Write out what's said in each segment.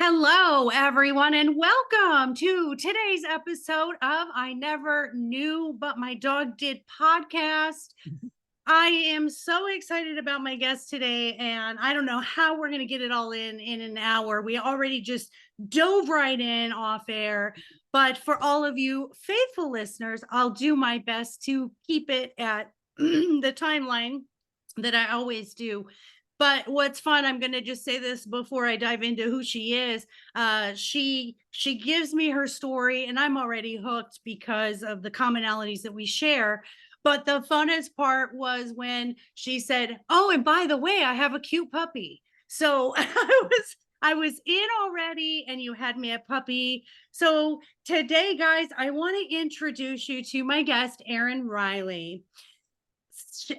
Hello, everyone, and welcome to today's episode of I Never Knew But My Dog Did podcast. I am so excited about my guest today, and I don't know how we're going to get it all in an hour. We already just dove right in off air, but for all of you faithful listeners, I'll do my best to keep it at the timeline that I always do. But what's fun, I'm going to just say this before I dive into who she is. She gives me her story, and I'm already hooked because of the commonalities that we share. But the funnest part was when she said, "Oh, and by the way, I have a cute puppy." So I was in already, and you had me a puppy. So today, guys, I want to introduce you to my guest, Erin Riley.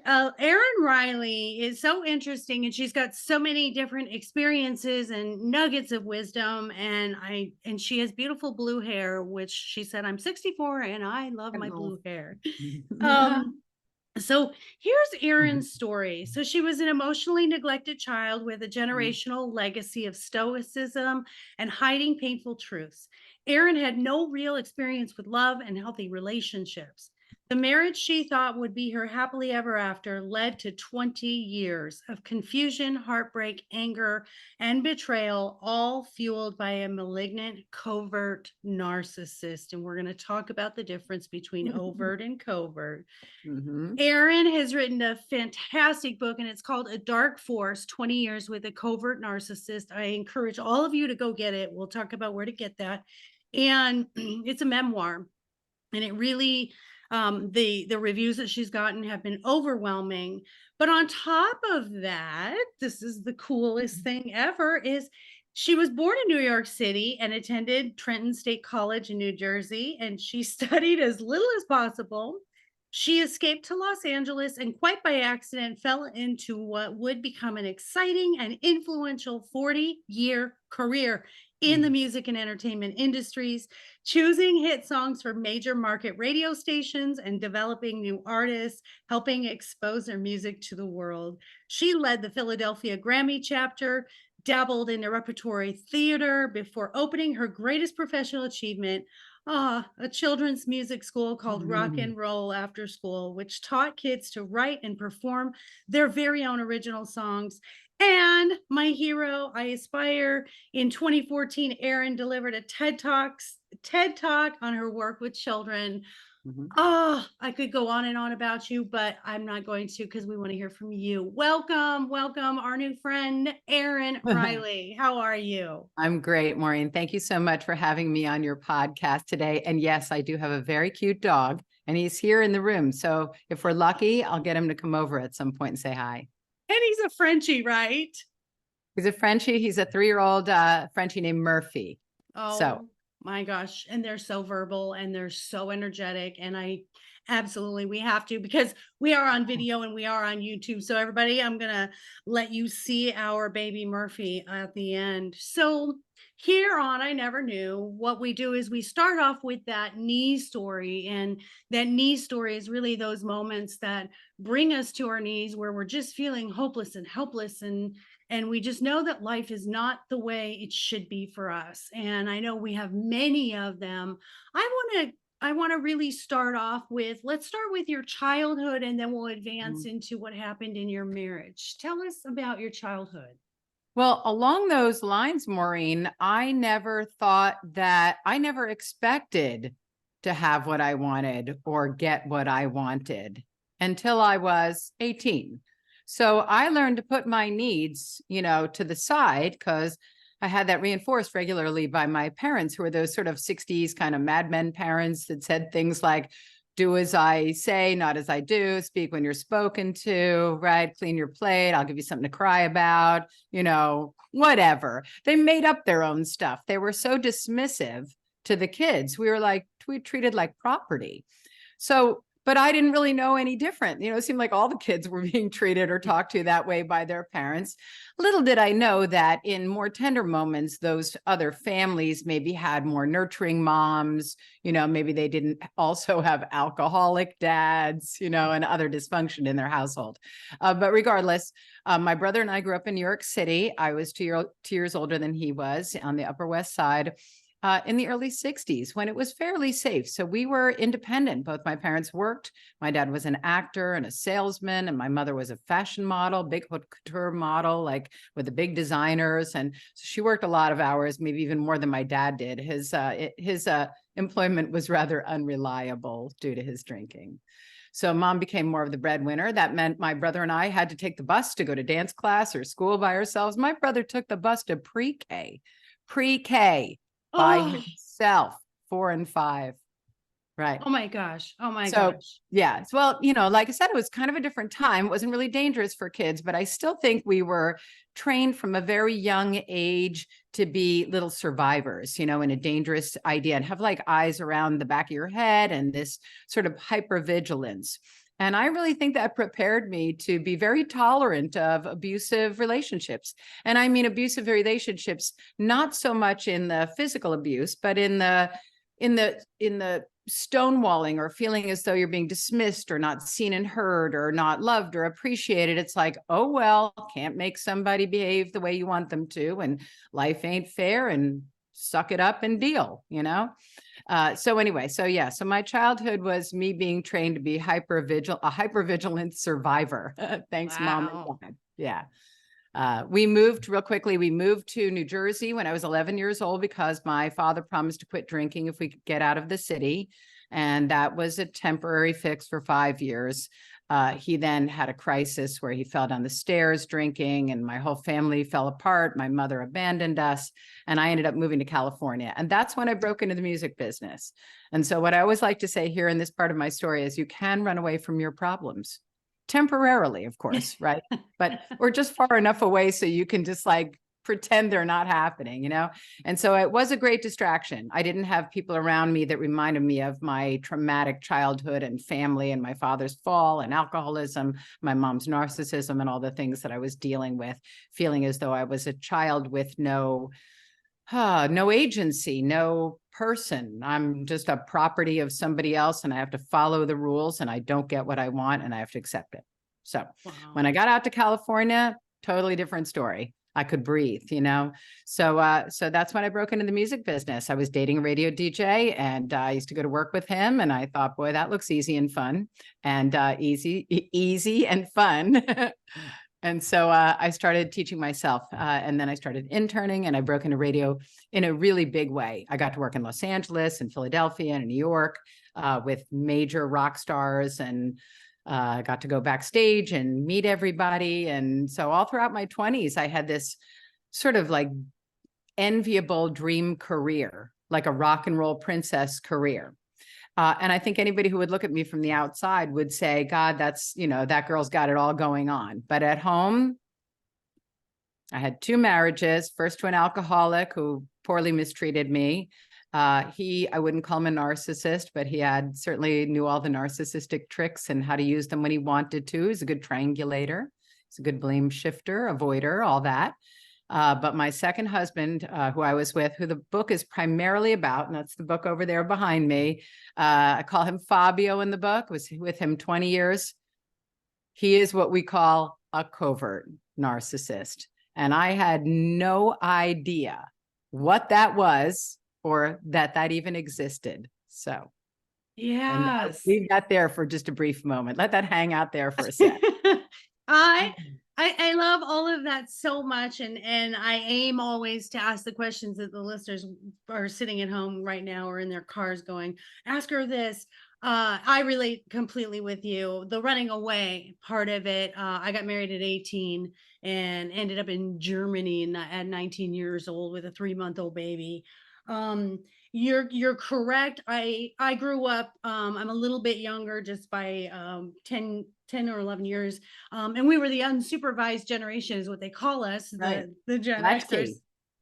Erin Riley is so interesting, and she's got so many different experiences and nuggets of wisdom. And she has beautiful blue hair, which she said, "I'm 64 and I love my blue hair." Um, so here's Erin's story. So she was an emotionally neglected child with a generational legacy of stoicism and hiding painful truths. Erin had no real experience with love and healthy relationships. The marriage she thought would be her happily ever after led to 20 years of confusion, heartbreak, anger, and betrayal, all fueled by a malignant, covert narcissist. And we're going to talk about the difference between overt and covert. Erin has written a fantastic book, and it's called A Dark Force, 20 Years with a Covert Narcissist. I encourage all of you to go get it. We'll talk about where to get that. And it's a memoir, and it really, the reviews that she's gotten have been overwhelming. But on top of that, this is the coolest thing ever, is she was born in New York City and attended Trenton State College in New Jersey, and she studied as little as possible. She escaped to Los Angeles and quite by accident fell into what would become an exciting and influential 40-year career in the music and entertainment industries, choosing hit songs for major market radio stations and developing new artists, helping expose their music to the world. She led the Philadelphia Grammy chapter, dabbled in repertory theater before opening her greatest professional achievement, a children's music school called Rock and Roll After School, which taught kids to write and perform their very own original songs. And my hero, I aspire. In 2014, Erin delivered a TED Talk on her work with children. I could go on and on about you, but I'm not going to, because we want to hear from you. Welcome, our new friend, Erin Riley. How are you? I'm great, Maureen. Thank you so much for having me on your podcast today. And yes, I do have a very cute dog, and he's here in the room. So if we're lucky, I'll get him to come over at some point and say hi. And he's a Frenchie, right? He's a Frenchie. He's a 3-year-old Frenchie named Murphy. Oh my gosh. And they're so verbal and they're so energetic. And we have to, because we are on video and we are on YouTube. So everybody, I'm going to let you see our baby Murphy at the end. So here on I Never Knew, what we do is we start off with that knee story. And that knee story is really those moments that bring us to our knees where we're just feeling hopeless and helpless, and we just know that life is not the way it should be for us. And I know we have many of them. I want to really start off with, let's start with your childhood, and then we'll advance into what happened in your marriage. Tell us about your childhood. Well, along those lines, Maureen, I never expected to have what I wanted or get what I wanted until I was 18. So I learned to put my needs, to the side, because I had that reinforced regularly by my parents, who were those sort of 60s kind of Mad Men parents that said things like, do as I say, not as I do, speak when you're spoken to, right? Clean your plate. I'll give you something to cry about, whatever. They made up their own stuff. They were so dismissive to the kids. We treated like property. So but I didn't really know any different. You know, it seemed like all the kids were being treated or talked to that way by their parents. Little did I know that in more tender moments, those other families maybe had more nurturing moms, you know, maybe they didn't also have alcoholic dads, you know, and other dysfunction in their household. But regardless, my brother and I grew up in New York City. I was 2 years older than he was on the Upper West Side. In the early 60s when it was fairly safe. So we were independent. Both my parents worked. My dad was an actor and a salesman, and my mother was a fashion model, big haute couture model, like with the big designers. And so she worked a lot of hours, maybe even more than my dad did. His employment was rather unreliable due to his drinking. So mom became more of the breadwinner. That meant my brother and I had to take the bus to go to dance class or school by ourselves. My brother took the bus to pre-K by Oh, himself, 4 and 5. Right. oh my gosh. Oh my So, gosh. yeah. Well, you know, like I said, it was kind of a different time. It wasn't really dangerous for kids, but I still think we were trained from a very young age to be little survivors, you know, in a dangerous idea and have like eyes around the back of your head and this sort of hypervigilance. And I really think that prepared me to be very tolerant of abusive relationships. And I mean abusive relationships, not so much in the physical abuse, but in the stonewalling or feeling as though you're being dismissed or not seen and heard or not loved or appreciated. It's like, oh, well, can't make somebody behave the way you want them to, and life ain't fair, and suck it up and deal, you know? So anyway, so yeah, so my childhood was me being trained to be a hypervigilant survivor. Thanks, mom and Wow. dad. Yeah. We moved real quickly. We moved to New Jersey when I was 11 years old because my father promised to quit drinking if we could get out of the city. And that was a temporary fix for 5 years. He then had a crisis where he fell down the stairs drinking, and my whole family fell apart. My mother abandoned us, and I ended up moving to California. And that's when I broke into the music business. And so what I always like to say here in this part of my story is you can run away from your problems. Temporarily, of course, right? But we're just far enough away so you can just like pretend they're not happening, you know? And so it was a great distraction. I didn't have people around me that reminded me of my traumatic childhood and family and my father's fall and alcoholism, my mom's narcissism, and all the things that I was dealing with, feeling as though I was a child with no agency, no person. I'm just a property of somebody else, and I have to follow the rules, and I don't get what I want, and I have to accept it. So when Wow. I got out to California, totally different story. I could breathe, you know? So that's when I broke into the music business. I was dating a radio DJ, and I used to go to work with him, and I thought, boy, that looks easy and fun, and easy and fun. And so I started teaching myself, and then I started interning, and I broke into radio in a really big way. I got to work in Los Angeles and Philadelphia and New York with major rock stars, and got to go backstage and meet everybody. And so all throughout my 20s, I had this sort of like enviable dream career, like a rock and roll princess career. And I think anybody who would look at me from the outside would say, God, that's, you know, that girl's got it all going on. But at home, I had 2 marriages, first to an alcoholic who poorly mistreated me. I wouldn't call him a narcissist, but he had certainly knew all the narcissistic tricks and how to use them when he wanted to. He's a good triangulator. He's a good blame shifter, avoider, all that. But my second husband, who I was with, who the book is primarily about, and that's the book over there behind me. I call him Fabio in the book, was with him 20 years. He is what we call a covert narcissist. And I had no idea what that was or that even existed. So, and I'll Yes. leave that there for just a brief moment. Let that hang out there for a sec. I I love all of that so much, and I aim always to ask the questions that the listeners are sitting at home right now or in their cars going, ask her this. I relate completely with you. The running away part of it. I got married at 18 and ended up in Germany at 19 years old with a 3-month-old baby. Um, you're correct. I grew up. I'm a little bit younger, just by 10 or 11 years. And we were the unsupervised generation, is what they call us, Right. the Gen Xers.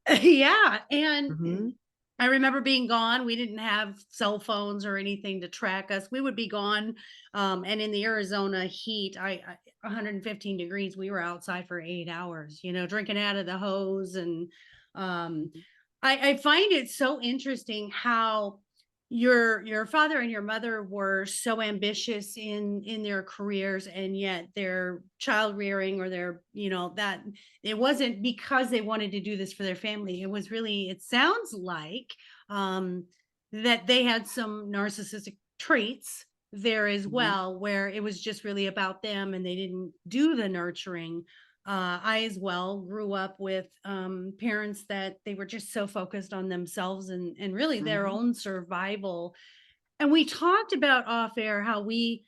Latchkey. Yeah, and Mhm. I remember being gone. We didn't have cell phones or anything to track us. We would be gone. And in the Arizona heat, 115 degrees, we were outside for 8 hours, drinking out of the hose. And um, I find it so interesting how your father and your mother were so ambitious in their careers, and yet their child rearing, or their, that it wasn't because they wanted to do this for their family. It was really, it sounds like, um, that they had some narcissistic traits there as Mhm. well, where it was just really about them and they didn't do the nurturing. I as well grew up with parents that they were just so focused on themselves and really their Mhm. own survival. And we talked about off air how we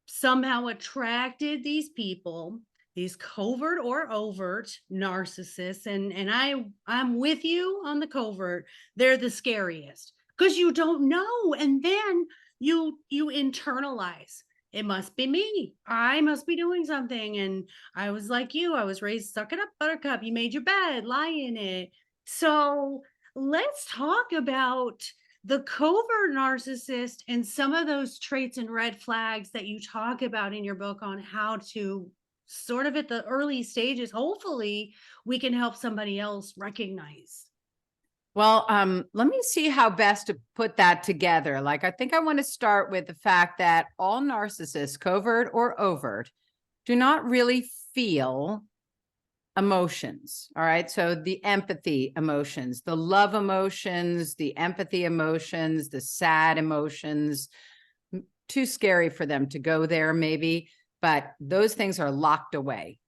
somehow attracted these people, these covert or overt narcissists. And I'm with you on the covert. They're the scariest because you don't know, and then you internalize. It must be me. I must be doing something. And I was like you. I was raised, suck it up, buttercup. You made your bed, lie in it. So let's talk about the covert narcissist and some of those traits and red flags that you talk about in your book, on how to sort of at the early stages, hopefully we can help somebody else recognize. Well, let me see how best to put that together. Like, I think I want to start with the fact that all narcissists, covert or overt, do not really feel emotions. All right. So the empathy emotions, the love emotions, the empathy emotions, the sad emotions, too scary for them to go there, maybe, but those things are locked away.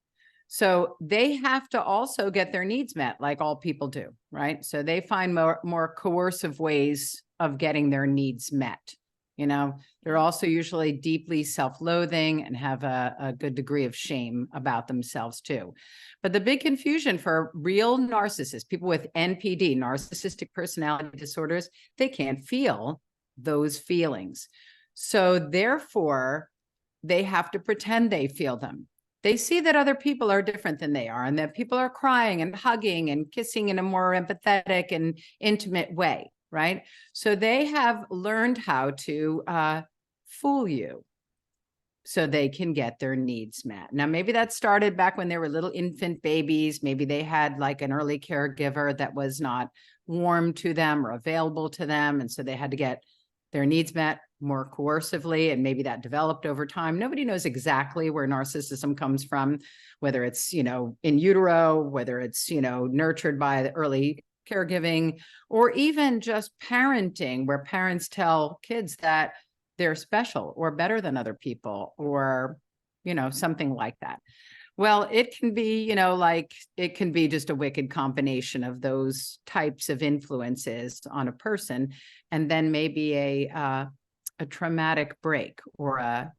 So they have to also get their needs met, like all people do, right? So they find more coercive ways of getting their needs met. They're also usually deeply self-loathing and have a good degree of shame about themselves too. But the big confusion for real narcissists, people with NPD, narcissistic personality disorders, they can't feel those feelings. So therefore, they have to pretend they feel them. They see that other people are different than they are, and that people are crying and hugging and kissing in a more empathetic and intimate way, right? So they have learned how to fool you so they can get their needs met. Now, maybe that started back when they were little infant babies. Maybe they had like an early caregiver that was not warm to them or available to them, and so they had to get their needs met more coercively, and maybe that developed over time. Nobody knows exactly where narcissism comes from, whether it's, in utero, whether it's, nurtured by the early caregiving, or even just parenting, where parents tell kids that they're special or better than other people, or, something like that. Well, it can be, like it can be just a wicked combination of those types of influences on a person, and then maybe a traumatic break, or a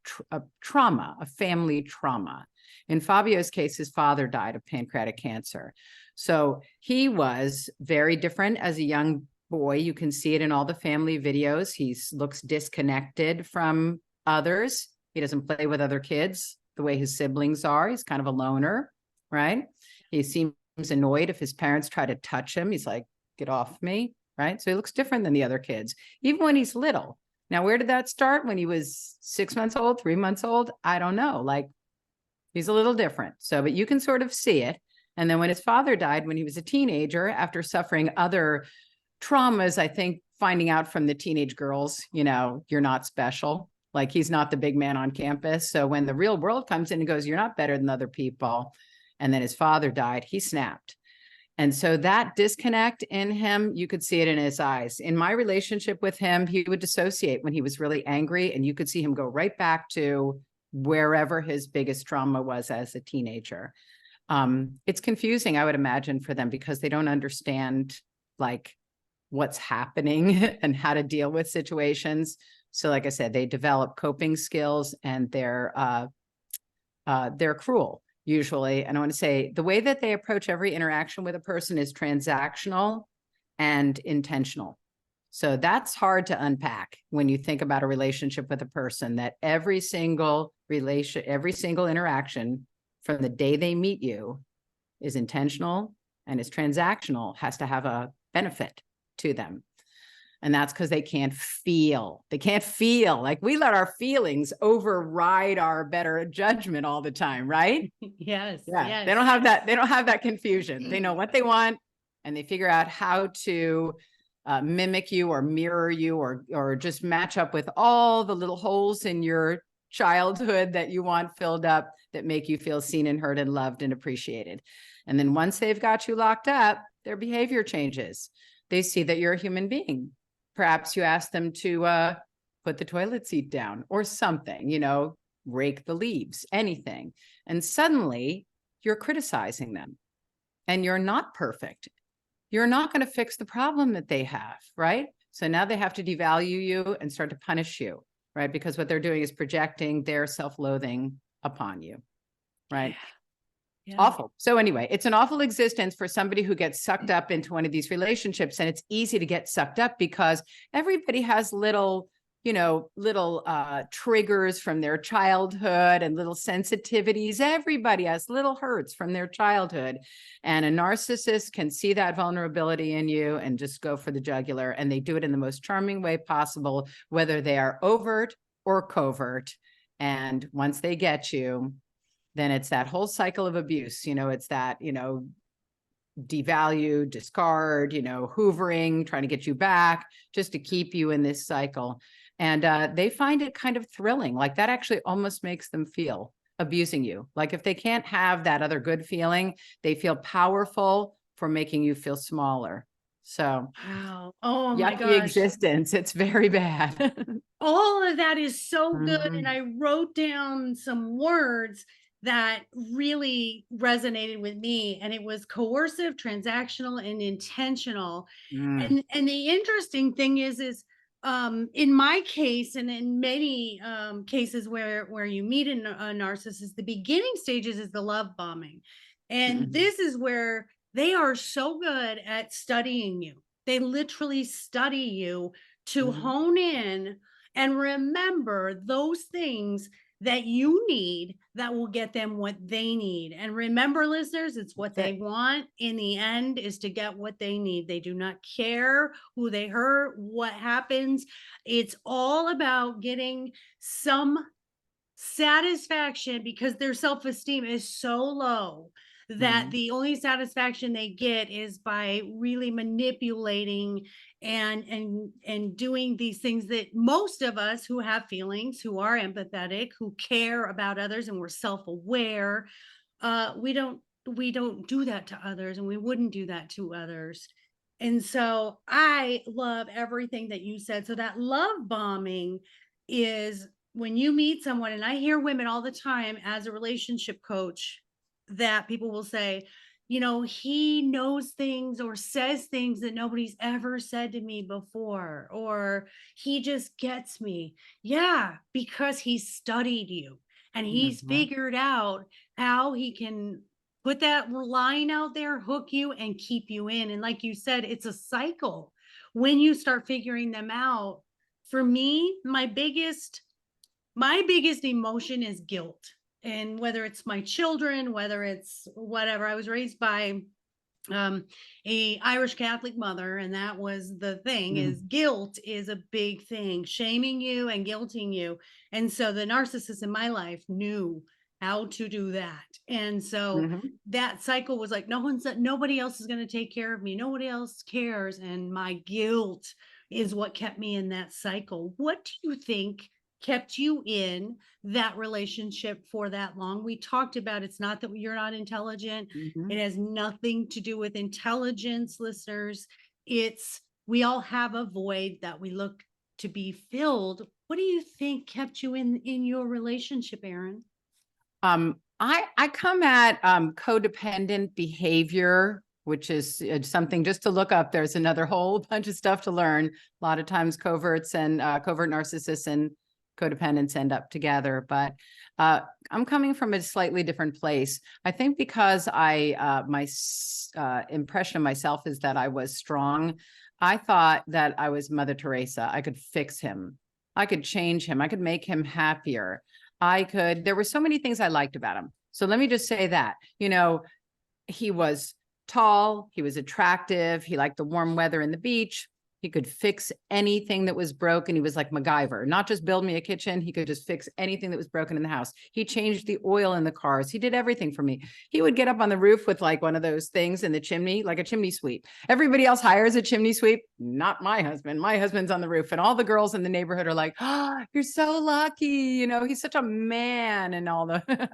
trauma, a family trauma. In Fabio's case, his father died of pancreatic cancer. So he was very different as a young boy. You can see it in all the family videos. He looks disconnected from others. He doesn't play with other kids the way his siblings are. He's kind of a loner, right? He seems annoyed if his parents try to touch him. He's like, get off me, right? So he looks different than the other kids, even when he's little. Now, where did that start? When he was 6 months old, 3 months old? I don't know. Like, he's a little different. So, but you can sort of see it. And then when his father died, when he was a teenager, after suffering other traumas, I think finding out from the teenage girls, you're not special. Like, he's not the big man on campus. So when the real world comes in and goes, you're not better than other people, and then his father died, he snapped. And so that disconnect in him, you could see it in his eyes. In my relationship with him, he would dissociate when he was really angry, and you could see him go right back to wherever his biggest trauma was as a teenager. It's confusing, I would imagine, for them, because they don't understand like what's happening and how to deal with situations. So like I said, they develop coping skills, and they're cruel usually. And I want to say the way that they approach every interaction with a person is transactional and intentional. So that's hard to unpack when you think about a relationship with a person, that every single interaction from the day they meet you is intentional and is transactional, has to have a benefit to them. And that's because they can't feel. They can't feel. Like we let our feelings override our better judgment all the time, right? Yes. Yeah. Yes. They don't have that. They don't have that confusion. They know what they want and they figure out how to mimic you or mirror you or just match up with all the little holes in your childhood that you want filled up that make you feel seen and heard and loved and appreciated. And then once they've got you locked up, their behavior changes. They see that you're a human being. Perhaps you ask them to put the toilet seat down or something, you know, rake the leaves, anything. And suddenly you're criticizing them and you're not perfect. You're not going to fix the problem that they have, right? So now they have to devalue you and start to punish you, right? Because what they're doing is projecting their self-loathing upon you, right? Yeah. Awful. So anyway, it's an awful existence for somebody who gets sucked up into one of these relationships. And it's easy to get sucked up because everybody has little, you know, little triggers from their childhood and little sensitivities. Everybody has little hurts from their childhood. And a narcissist can see that vulnerability in you and just go for the jugular. And they do it in the most charming way possible, whether they are overt or covert. And once they get you, then it's that whole cycle of abuse. You know, it's that, you know, devalue, discard, you know, hoovering, trying to get you back just to keep you in this cycle. And they find it kind of thrilling. Like that actually almost makes them feel abusing you. Like if they can't have that other good feeling, they feel powerful for making you feel smaller. So Wow. Oh my yucky gosh. existence. It's very bad. All of that is so good. And Mhm. I wrote down some words that really resonated with me. And it was coercive, transactional, and intentional. Mm, And the interesting thing is in my case and in many cases where you meet a narcissist, the beginning stages is the love bombing, and mhm. this is where they are so good at studying you. They literally study you to Mhm. hone in and remember those things that you need that will get them what they need. And remember, listeners, it's what That's they it. want in the end is to get what they need. They do not care who they hurt, what happens. It's all about getting some satisfaction because their self-esteem is so low that Mhm. the only satisfaction they get is by really manipulating and doing these things that most of us who have feelings, who are empathetic, who care about others, and we're self-aware, we don't do that to others, and we wouldn't do that to others. And so I love everything that you said. So that love bombing is when you meet someone, and I hear women all the time as a relationship coach that people will say, you know, he knows things or says things that nobody's ever said to me before, or he just gets me. Yeah, because he studied you and he's Mhm. figured out how he can put that line out there, hook you, and keep you in. And like you said, it's a cycle when you start figuring them out. For me, my biggest emotion is guilt. And whether it's my children, whether it's whatever, I was raised by um a Irish Catholic mother, and that was the thing, is Mhm. guilt is a big thing, shaming you and guilting you. And so the narcissist in my life knew how to do that. And so Mhm. that cycle was like, nobody else is going to take care of me, nobody else cares, and my guilt is what kept me in that cycle. What do you think kept you in that relationship for that long? We talked about it's not that you're not intelligent, it Mhm. has nothing to do with intelligence, listeners. It's we all have a void that we look to be filled. What do you think kept you in your relationship, Erin? I come at codependent behavior, which is something just to look up. There's another whole bunch of stuff to learn. A lot of times, coverts and covert narcissists and codependents end up together, but uh, I'm coming from a slightly different place. I think because my impression of myself is that I was strong. I thought that I was Mother Teresa. I could fix him. I could change him. I could make him happier. There were so many things I liked about him. So let me just say that, you know, he was tall, he was attractive, he liked the warm weather and the beach. He could fix anything that was broken. He was like MacGyver, not just build me a kitchen. He could just fix anything that was broken in the house. He changed the oil in the cars. He did everything for me. He would get up on the roof with like one of those things in the chimney, like a chimney sweep. Everybody else hires a chimney sweep. Not my husband. My husband's on the roof. And all the girls in the neighborhood are like, oh, you're so lucky. You know, he's such a man and all the.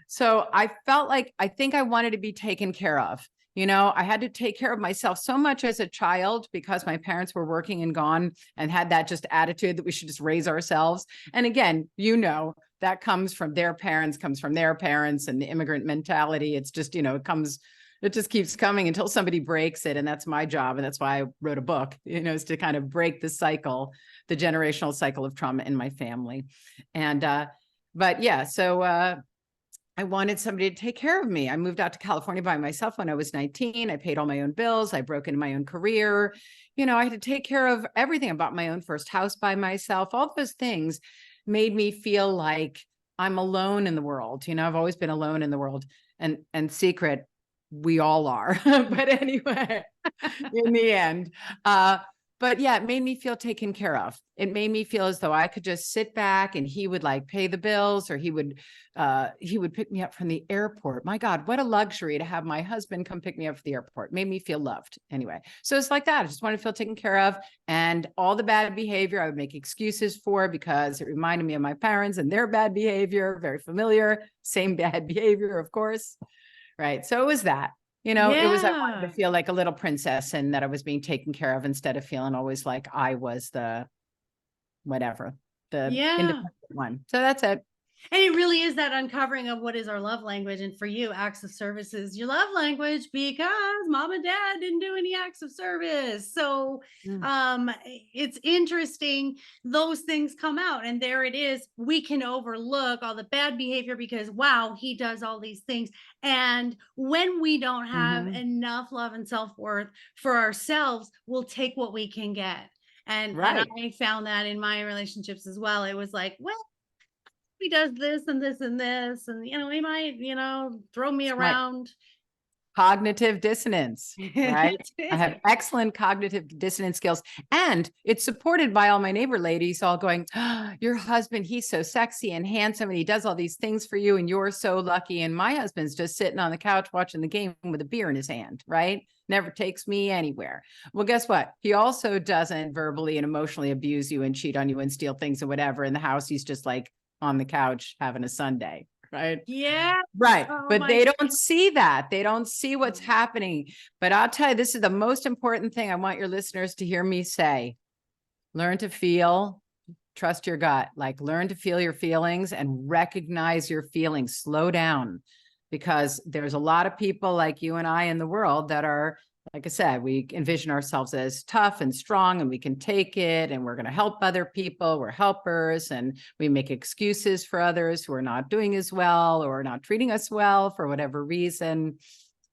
So I felt like, I think I wanted to be taken care of. You know, I had to take care of myself so much as a child because my parents were working and gone and had that just attitude that we should just raise ourselves. And again, you know, that comes from their parents, comes from their parents, and the immigrant mentality. It's just, you know, it just keeps coming until somebody breaks it. And that's my job. And that's why I wrote a book, you know, is to kind of break the cycle, the generational cycle of trauma in my family. And, but yeah, so, I wanted somebody to take care of me. I moved out to California by myself when I was 19. I paid all my own bills. I broke into my own career. You know, I had to take care of everything. I bought my own first house by myself. All those things made me feel like I'm alone in the world. You know, I've always been alone in the world, and secret, we all are. But anyway, in the end, but yeah, it made me feel taken care of. It made me feel as though I could just sit back and he would like pay the bills, or he would pick me up from the airport. My God, what a luxury to have my husband come pick me up from the airport. Made me feel loved anyway. So it's like that. I just wanted to feel taken care of, and all the bad behavior I would make excuses for because it reminded me of my parents and their bad behavior. Very familiar, same bad behavior, of course. Right. So it was that. You know, it was, I wanted to Yeah. feel like a little princess and that I was being taken care of instead of feeling always like I was the whatever, the Yeah. independent one. So that's it. And it really is that uncovering of what is our love language. And for you, acts of service is your love language because mom and dad didn't do any acts of service. So Mm. it's interesting. Those things come out, and there it is. We can overlook all the bad behavior because, wow, he does all these things. And when we don't have Mhm. enough love and self-worth for ourselves, we'll take what we can get. And Right. I found that in my relationships as well. It was like, well, he does this and this and this, and he might, throw me It's my around. cognitive dissonance, right? It I have is. excellent cognitive dissonance skills, and it's supported by all my neighbor ladies all going, oh, your husband, he's so sexy and handsome and he does all these things for you and you're so lucky. And my husband's just sitting on the couch watching the game with a beer in his hand, right? Never takes me anywhere. Well, guess what? He also doesn't verbally and emotionally abuse you and cheat on you and steal things and whatever in the house. He's just like on the couch having a Sunday, right? Yes. Right. Oh But my they don't see that. They don't see what's God. happening. But I'll tell you, this is the most important thing I want your listeners to hear me say. Learn to feel, trust your gut, like learn to feel your feelings and recognize your feelings. Slow down, because there's a lot of people like you and I in the world that are, like I said, we envision ourselves as tough and strong and we can take it and we're going to help other people. We're helpers, and we make excuses for others who are not doing as well or not treating us well for whatever reason.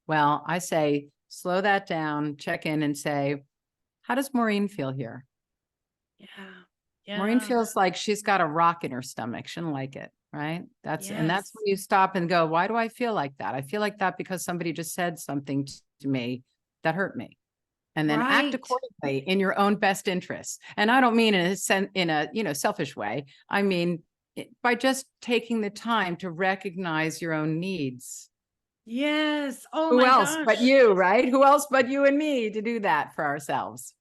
Well, I say, slow that down, check in and say, how does Maureen feel here? Yeah. Maureen Yeah. feels like she's got a rock in her stomach. She didn't like it, right? That's Yes. when you stop and go, why do I feel like that? I feel like that because somebody just said something to me that hurt me. And then act Right. accordingly in your own best interests. And I don't mean in a selfish way. I mean by just taking the time to recognize your own needs. Yes. Oh Who my else but gosh. you, right? Who else but you and me to do that for ourselves?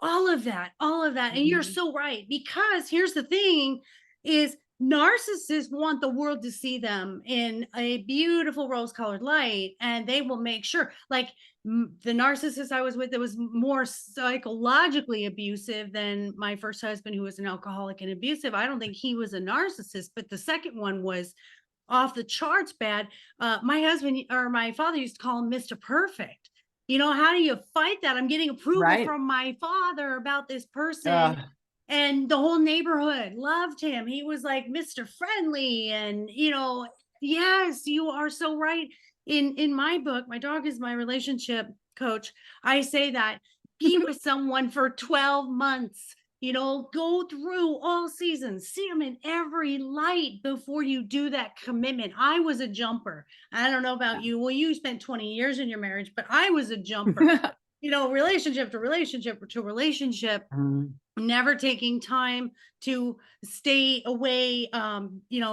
All of that, all of that. And you're Mhm. so right. Because here's the thing is narcissists want the world to see them in a beautiful rose-colored light, and they will make sure, like the narcissist I was with that was more psychologically abusive than my first husband, who was an alcoholic and abusive. I don't think he was a narcissist, but the second one was off the charts bad. My husband, or my father, used to call him Mr. Perfect. How do you fight that? I'm getting approval Right. from my father about this person, Uh, and the whole neighborhood loved him. He was like Mr. Friendly, and yes, you are so right. In my book, My Dog is My Relationship Coach, I say that be with someone for 12 months. Go through all seasons, see them in every light before you do that commitment. I was a jumper. I don't know about you. Well, you spent 20 years in your marriage, but I was a jumper. relationship to relationship to relationship, Mhm. never taking time to stay away,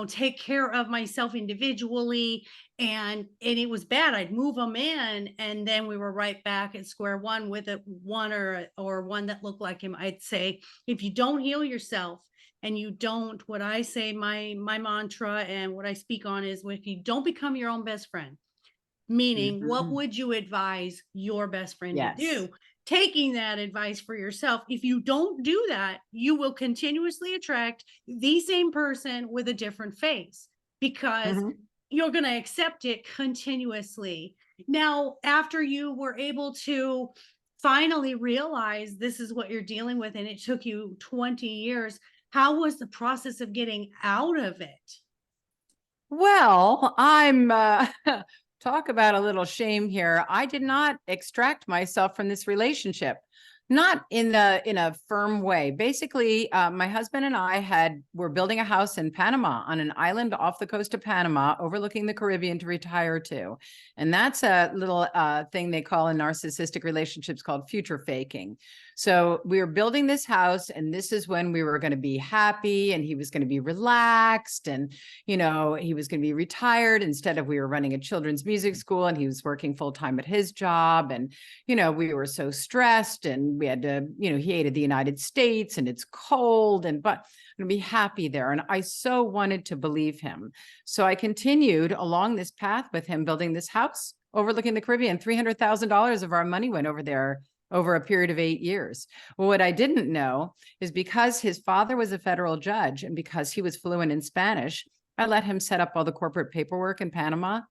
take care of myself individually. And it was bad. I'd move them in, and then we were right back at square one with a one or one that looked like him. I'd say, if you don't heal yourself, and you don't, what I say, my mantra and what I speak on is, if you don't become your own best friend, meaning, what Mhm. would you advise your best friend to Yes. do? Taking that advice for yourself. If you don't do that, you will continuously attract the same person with a different face, because Mhm. you're going to accept it continuously. Now, after you were able to finally realize this is what you're dealing with, and it took you 20 years, how was the process of getting out of it? Well, talk about a little shame here. I did not extract myself from this relationship, not in a firm way. Basically, my husband and I were building a house in Panama, on an island off the coast of Panama, overlooking the Caribbean, to retire to. And that's a little thing they call in narcissistic relationships called future faking. So we were building this house, and this is when we were going to be happy, and he was going to be relaxed, and he was going to be retired, instead of, we were running a children's music school, and he was working full time at his job. And, we were so stressed, and we had to, he hated the United States, and it's cold, but I'm going to be happy there. And I so wanted to believe him. So I continued along this path with him, building this house overlooking the Caribbean. $300,000 of our money went over there over a period of 8 years. Well, what I didn't know is, because his father was a federal judge, and because he was fluent in Spanish, I let him set up all the corporate paperwork in Panama.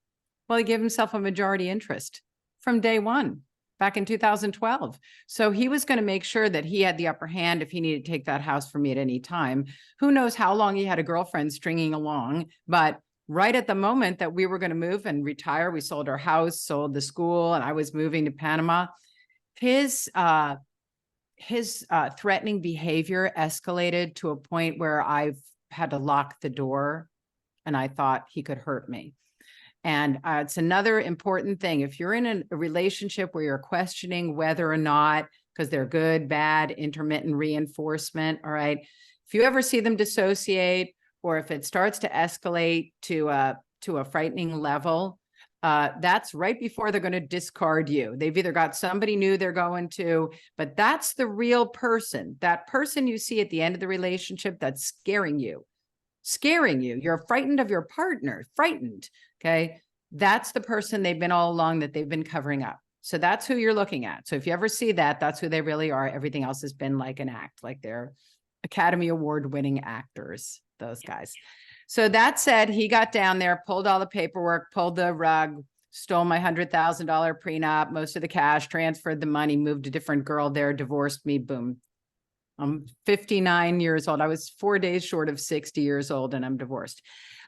Well, he gave himself a majority interest from day one, back in 2012. So he was going to make sure that he had the upper hand if he needed to take that house from me at any time. Who knows how long he had a girlfriend stringing along, but right at the moment that we were going to move and retire, we sold our house, sold the school, and I was moving to Panama. His threatening behavior escalated to a point where I've had to lock the door, and I thought he could hurt me. And it's another important thing. If you're in a relationship where you're questioning whether or not, because they're good, bad, intermittent reinforcement, all right, if you ever see them dissociate, or if it starts to escalate to a frightening level, that's right before they're going to discard you. They've either got somebody new they're going to, but that's the real person. That person you see at the end of the relationship that's scaring you. You're frightened of your partner, frightened. Okay. That's the person they've been all along, that they've been covering up. So that's who you're looking at. So if you ever see that, that's who they really are. Everything else has been like an act, like they're Academy Award winning actors, those guys. So that said, he got down there, pulled all the paperwork, pulled the rug, stole my $100,000 prenup, most of the cash, transferred the money, moved a different girl there, divorced me, boom. I'm 59 years old. I was 4 days short of 60 years old, and I'm divorced.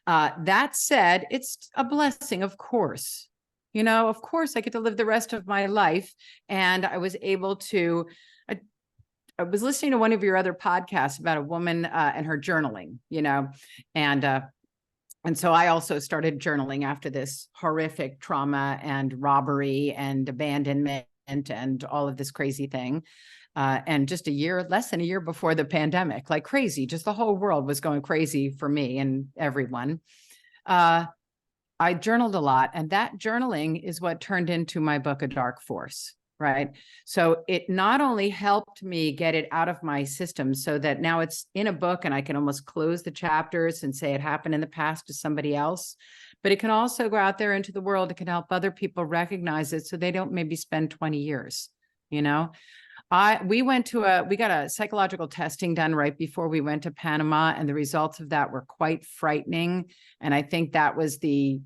That said, it's a blessing, of course. Of course, I get to live the rest of my life. And I was able to, I was listening to one of your other podcasts about a woman and her journaling, and so I also started journaling after this horrific trauma and robbery and abandonment and all of this crazy thing. And just less than a year before the pandemic, like crazy, just the whole world was going crazy for me and everyone. I journaled a lot, and that journaling is what turned into my book, A Dark Force. Right. So it not only helped me get it out of my system so that now it's in a book and I can almost close the chapters and say it happened in the past to somebody else, but it can also go out there into the world. It can help other people recognize it so they don't maybe spend 20 years, we got a psychological testing done right before we went to Panama, and the results of that were quite frightening. And I think that was the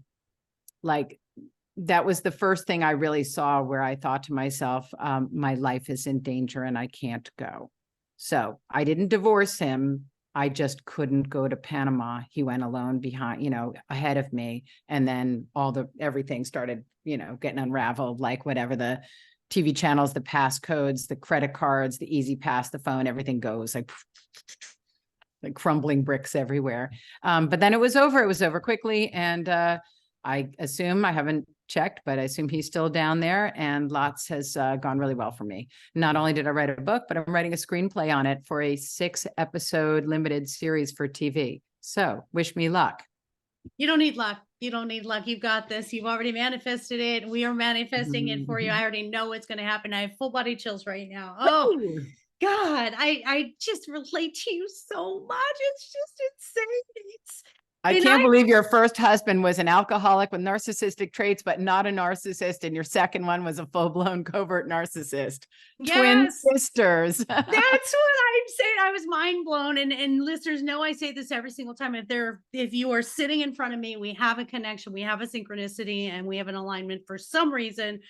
first thing I really saw where I thought to myself, my life is in danger and I can't go. So I didn't divorce him. I just couldn't go to Panama. He went alone ahead of me. And then everything started, getting unraveled, like whatever the TV channels, the passcodes, the credit cards, the Easy Pass, the phone, everything goes like crumbling bricks everywhere. But then it was over. It was over quickly. And I assume I haven't checked, but I assume he's still down there, and lots has gone really well for me. Not only did I write a book, but I'm writing a screenplay on it for a 6-episode limited series for TV. So wish me luck. You don't need luck. You don't need luck. You've got this. You've already manifested it. We are manifesting it for you. I already know it's going to happen. I have full body chills right now. Oh, God, I just relate to you so much. It's just insane. I And can't believe your first husband was an alcoholic with narcissistic traits, but not a narcissist. And your second one was a full-blown covert narcissist. Twin yes, sisters. that's what I'm saying. I was mind blown. And listeners know I say this every single time. If you are sitting in front of me, we have a connection, we have a synchronicity, and we have an alignment for some reason.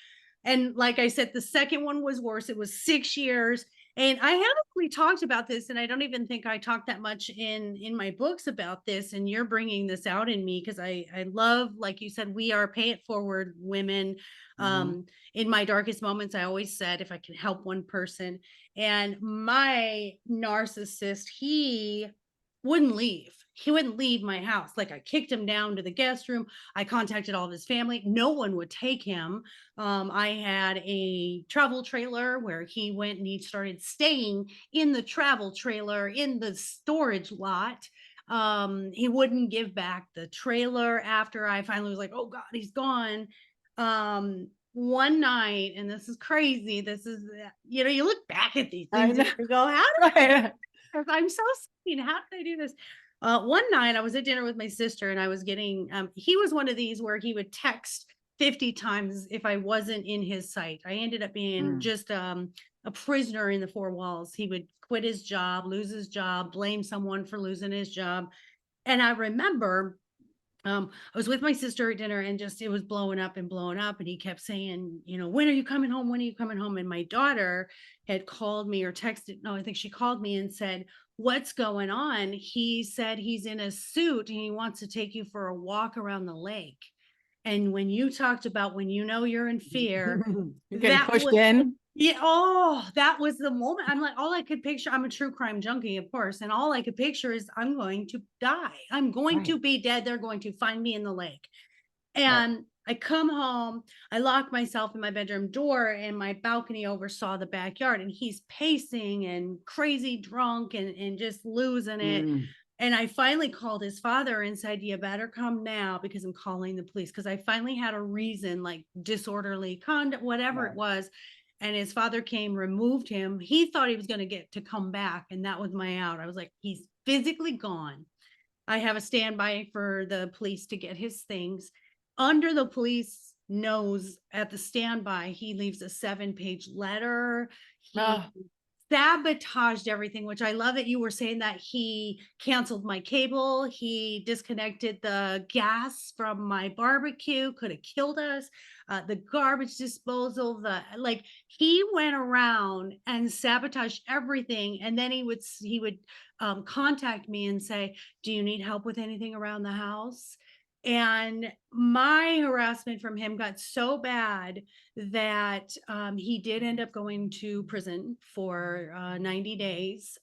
And like I said, the second one was worse. It was 6 years. And I haven't really talked about this, and I don't even think I talked that much in my books about this. And you're bringing this out in me because I love, like you said, we are pay it forward women. In my darkest moments, I always said, if I can help one person. And my narcissist, he wouldn't leave. He wouldn't leave my house. Like, I kicked him down to the guest room. I contacted all of his family. No one would take him. I had a travel trailer where he went and he started staying in the travel trailer in the storage lot. He wouldn't give back the trailer after I finally was like, oh God, he's gone. One night, and this is crazy. This is, you look back at these things and you go, how did I'm so sweet. How did I do this? One night I was at dinner with my sister, and I was getting, he was one of these where he would text 50 times if I wasn't in his sight. I ended up being just a prisoner in the four walls. He would quit his job, lose his job, blame someone for losing his job. And I remember I was with my sister at dinner, and just, it was blowing up and blowing up. And he kept saying, when are you coming home? When are you coming home? And my daughter had called me or texted. No, I think she called me and said, what's going on? He said he's in a suit and he wants to take you for a walk around the lake. And when you talked about when you're in fear, You're getting that pushed was, in. yeah. Oh, that was the moment. I'm like, all I could picture, I'm a true crime junkie, of course. And all I could picture is I'm going to die. I'm going to be dead. They're going to find me in the lake. And I come home, I lock myself in my bedroom door, and my balcony oversaw the backyard, and he's pacing and crazy drunk and just losing it. And I finally called his father and said, you better come now because I'm calling the police. Because I finally had a reason, like disorderly conduct, whatever it was. And his father came, removed him. He thought he was going to get to come back. And that was my out. I was like, he's physically gone. I have a standby for the police to get his things. Under the police nose at the standby, he leaves a 7-page letter. He sabotaged everything, which I love that you were saying that he canceled my cable. He disconnected the gas from my barbecue, could have killed us. The garbage disposal, he went around and sabotaged everything. And then he would contact me and say, do you need help with anything around the house? And my harassment from him got so bad that he did end up going to prison for 90 days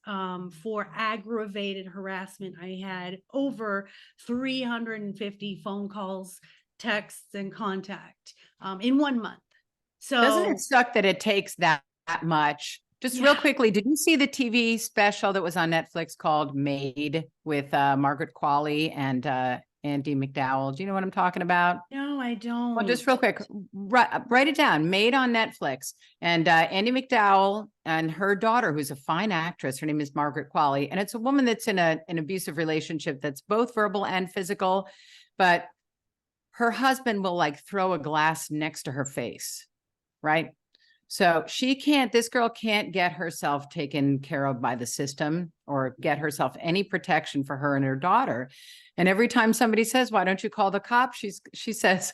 for aggravated harassment. I had over 350 phone calls, texts, and contact in 1 month. So doesn't it suck that it takes that much? Just real quickly, did you see the TV special that was on Netflix called Made with Margaret Qualley and Andy McDowell? Do you know what I'm talking about? No, I don't. Well, just real quick, write it down. Made on Netflix. And Andy McDowell and her daughter, who's a fine actress, her name is Margaret Qualley. And it's a woman that's in an abusive relationship that's both verbal and physical. But her husband will throw a glass next to her face, right? So this girl can't get herself taken care of by the system or get herself any protection for her and her daughter. And every time somebody says, why don't you call the cops? She says,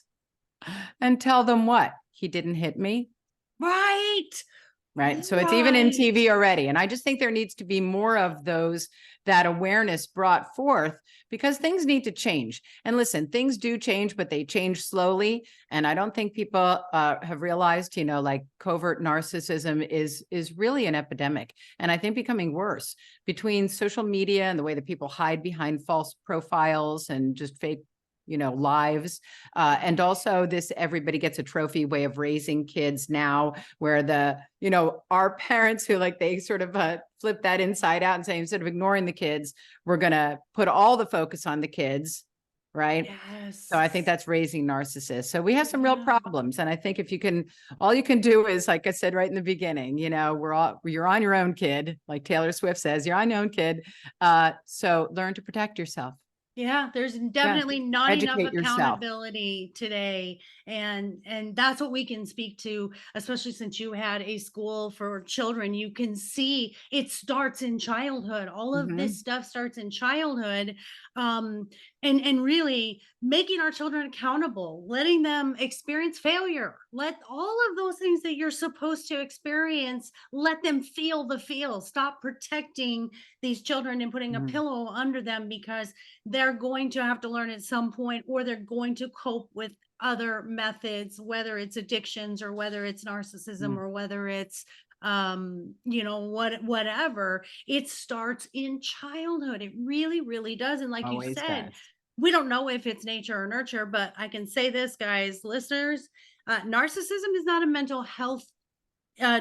and tell them what? He didn't hit me. Right. Right. So it's even in TV already. And I just think there needs to be more of that awareness brought forth because things need to change. And listen, things do change, but they change slowly. And I don't think people have realized, covert narcissism is really an epidemic. And I think becoming worse between social media and the way that people hide behind false profiles and just fake lives. And also this, everybody gets a trophy way of raising kids now, where our parents who they sort of flip that inside out and say, instead of ignoring the kids, we're going to put all the focus on the kids. Right. So I think Yes. that's raising narcissists. So we have some real Yeah. problems. And I think if you can, all you can do is, like I said, right in the beginning, you're on your own, kid. Like Taylor Swift says, you're on your own, kid. So learn to protect yourself. Yeah, there's Yeah. definitely not enough Educate yourself. accountability today. And that's what we can speak to, especially since you had a school for children. You can see it starts in childhood. All of this Mhm. stuff starts in childhood. Um, and really making our children accountable, letting them experience failure. Let all of those things that you're supposed to experience, let them feel the feel. Stop protecting these children and putting a Mhm. pillow under them, because they're going to have to learn at some point, or they're going to cope with other methods, whether it's addictions or whether it's narcissism Mhm. or whether it's whatever. It starts in childhood. It really, really does. And like you Always said, does. we don't know if it's nature or nurture, but I can say this, guys, listeners, narcissism is not a mental health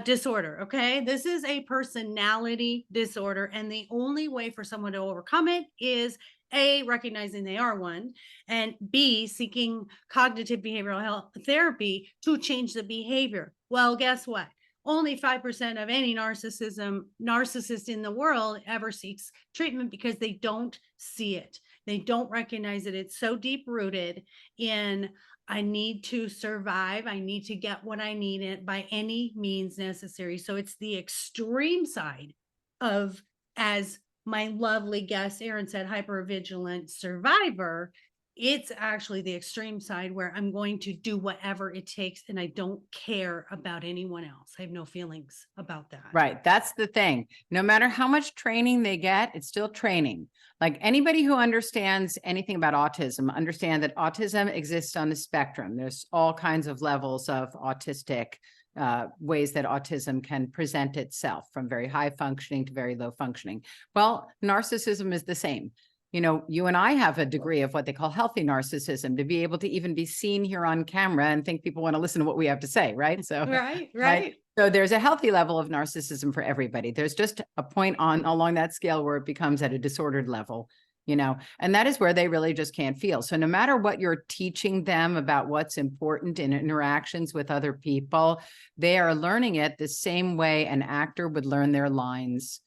disorder. Okay. This is a personality disorder. And the only way for someone to overcome it is A, recognizing they are one, and B, seeking cognitive behavioral health therapy to change the behavior. Well, guess what? Only 5% of any narcissist in the world ever seeks treatment, because they don't see it. They don't recognize it. It's so deep rooted in, I need to survive. I need to get what I need it by any means necessary. So it's the extreme side of, as my lovely guest Erin said, hypervigilant survivor. It's actually the extreme side where I'm going to do whatever it takes and I don't care about anyone else. I have no feelings about that. Right. That's the thing. No matter how much training they get, it's still training. Like anybody who understands anything about autism, understand that autism exists on the spectrum. There's all kinds of levels of autistic ways that autism can present itself, from very high functioning to very low functioning. Well, narcissism is the same. You and I have a degree of what they call healthy narcissism, to be able to even be seen here on camera and think people want to listen to what we have to say. Right. So, Right, right. right. So there's a healthy level of narcissism for everybody. There's just a point along that scale where it becomes at a disordered level, and that is where they really just can't feel. So no matter what you're teaching them about what's important in interactions with other people, they are learning it the same way an actor would learn their lines.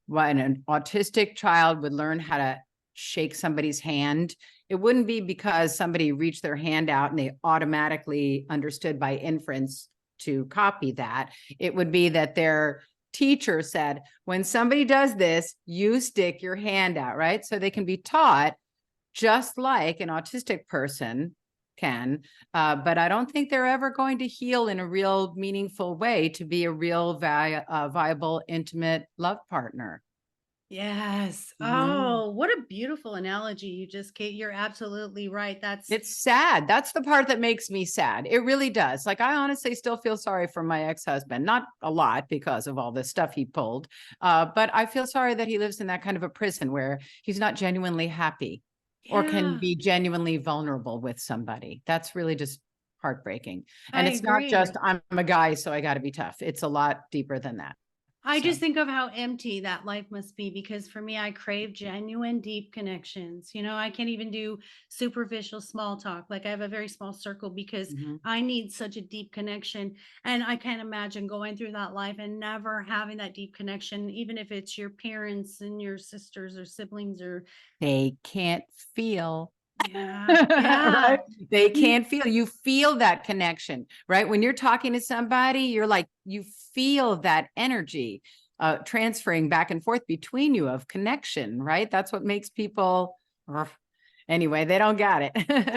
When an autistic child would learn how to shake somebody's hand, it wouldn't be because somebody reached their hand out and they automatically understood by inference to copy that. It would be that their teacher said, when somebody does this, you stick your hand out, right? So they can be taught just like an autistic person can. But I don't think they're ever going to heal in a real meaningful way to be a real viable, intimate love partner. Yes. Mhm. Oh, what a beautiful analogy you just gave. You're absolutely right. That's It's sad. That's the part that makes me sad. It really does. Like, I honestly still feel sorry for my ex-husband, not a lot because of all the stuff he pulled. But I feel sorry that he lives in that kind of a prison where he's not genuinely happy or can yeah, be genuinely vulnerable with somebody. That's really just heartbreaking. I And it's not just, agree. I'm a guy, so I got to be tough. It's a lot deeper than that. I So, just think of how empty that life must be, because for me, I crave genuine, deep connections. I can't even do superficial small talk. Like, I have a very small circle because mhm. I need such a deep connection. And I can't imagine going through that life and never having that deep connection, even if it's your parents and your sisters or siblings or, They can't feel. yeah, Right? yeah. They You, can't feel, you feel that connection, right? When you're talking to somebody, you're like, you feel that energy transferring back and forth between you of connection, right? That's what makes people, ugh. Anyway, they don't got it.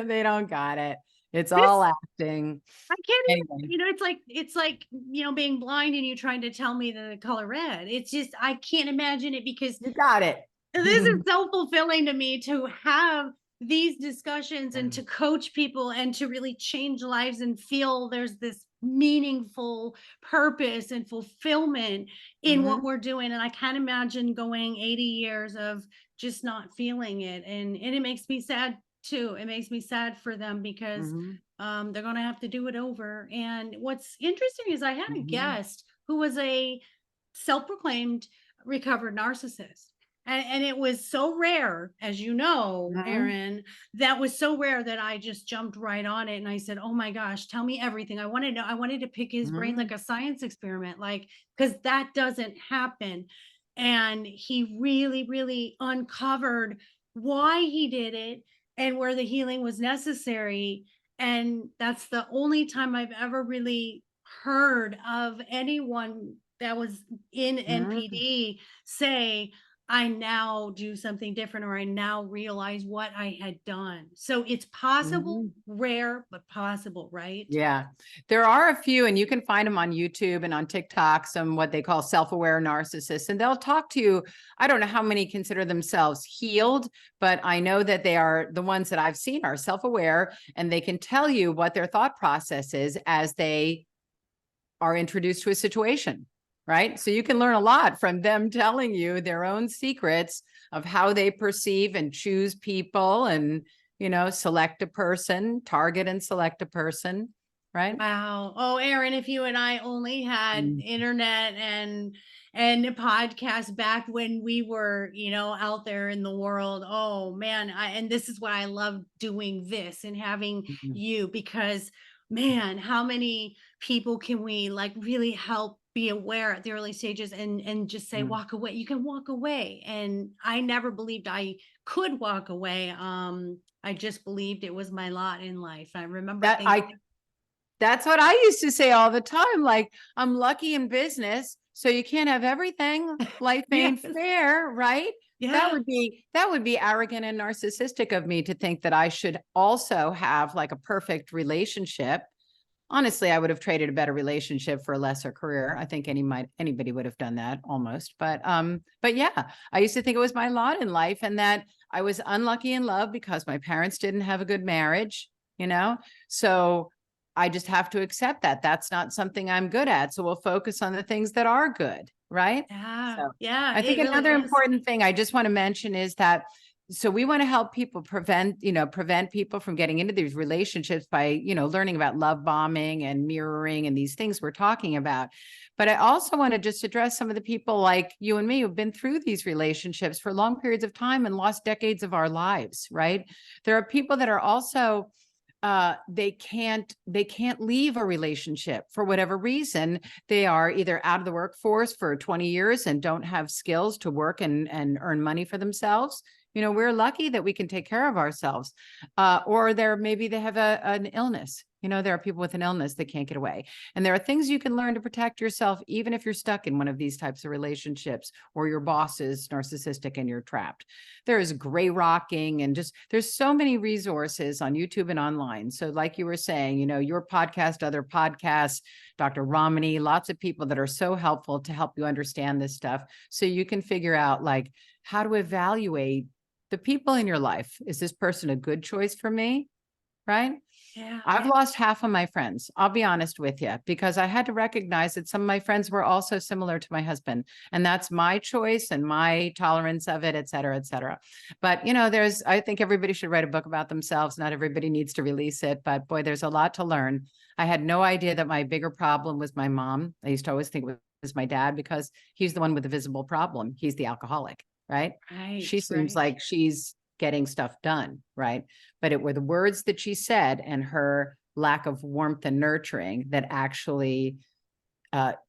They don't got it. It's all this acting. I can't Anyway, even, it's like, being blind and you trying to tell me the color red. It's just, I can't imagine it, because you got it. this is so fulfilling to me to have these discussions and to coach people and to really change lives and feel there's this meaningful purpose and fulfillment in what Mhm. we're doing. And I can't imagine going 80 years of just not feeling it. And it makes me sad too. It makes me sad for them because Mhm. they're going to have to do it over. And what's interesting is I had a Mhm. guest who was a self-proclaimed recovered narcissist. And it was so rare, as you know, Mhm. Erin, that was so rare that I just jumped right on it. And I said, oh my gosh, tell me everything. I want to know. I wanted to pick his brain like Mhm. a science experiment, like, because that doesn't happen. And he really, really uncovered why he did it and where the healing was necessary. And that's the only time I've ever really heard of anyone that was in Mhm. NPD say, I now do something different, or I now realize what I had done. So it's possible, Mhm. rare, but possible, right? Yeah, there are a few, and you can find them on YouTube and on TikTok, some what they call self-aware narcissists, and they'll talk to you. I don't know how many consider themselves healed, but I know that they are the ones that I've seen are self-aware, and they can tell you what their thought process is as they are introduced to a situation, right? So you can learn a lot from them telling you their own secrets of how they perceive and choose people and, select a person, target and select a person, right? Wow. Oh, Aaron, if you and I only had Mm. internet and a podcast back when we were, out there in the world. Oh man, and this is why I love doing this and having Mhm. you, because man, how many people can we like really help be aware at the early stages and just say Mhm. walk away. You can walk away. And I never believed I could walk away. I just believed it was my lot in life. I remember That thinking, I That's what I used to say all the time. Like, I'm lucky in business, so you can't have everything. Life yes, ain't fair, right? That yeah. would be that would be arrogant and narcissistic of me to think that I should also have like a perfect relationship. Honestly, I would have traded a better relationship for a lesser career. I think anybody would have done that almost. But yeah, I used to think it was my lot in life and that I was unlucky in love because my parents didn't have a good marriage, you know? So I just have to accept that. That's not something I'm good at. So we'll focus on the things that are good, right? Yeah, So yeah, I think it really another is. important thing I just want to mention is that so we want to help people prevent people from getting into these relationships by, learning about love bombing and mirroring and these things we're talking about. But I also want to just address some of the people like you and me who've been through these relationships for long periods of time and lost decades of our lives, right? There are people that are also they can't leave a relationship for whatever reason. They are either out of the workforce for 20 years and don't have skills to work and earn money for themselves. We're lucky that we can take care of ourselves. Or maybe they have an illness. There are people with an illness that can't get away. And there are things you can learn to protect yourself, even if you're stuck in one of these types of relationships or your boss is narcissistic and you're trapped. There is gray rocking and just there's so many resources on YouTube and online. So, like you were saying, your podcast, other podcasts, Dr. Romani, lots of people that are so helpful to help you understand this stuff so you can figure out like how to evaluate the people in your life. Is this person a good choice for me? Right? Yeah, I've lost half of my friends. I'll be honest with you, because I had to recognize that some of my friends were also similar to my husband. And that's my choice and my tolerance of it, et cetera, et cetera. But, I think everybody should write a book about themselves. Not everybody needs to release it, but boy, there's a lot to learn. I had no idea that my bigger problem was my mom. I used to always think it was my dad because he's the one with the visible problem. He's the alcoholic, right? She right, seems right. like she's getting stuff done, right? But it were the words that she said and her lack of warmth and nurturing that actually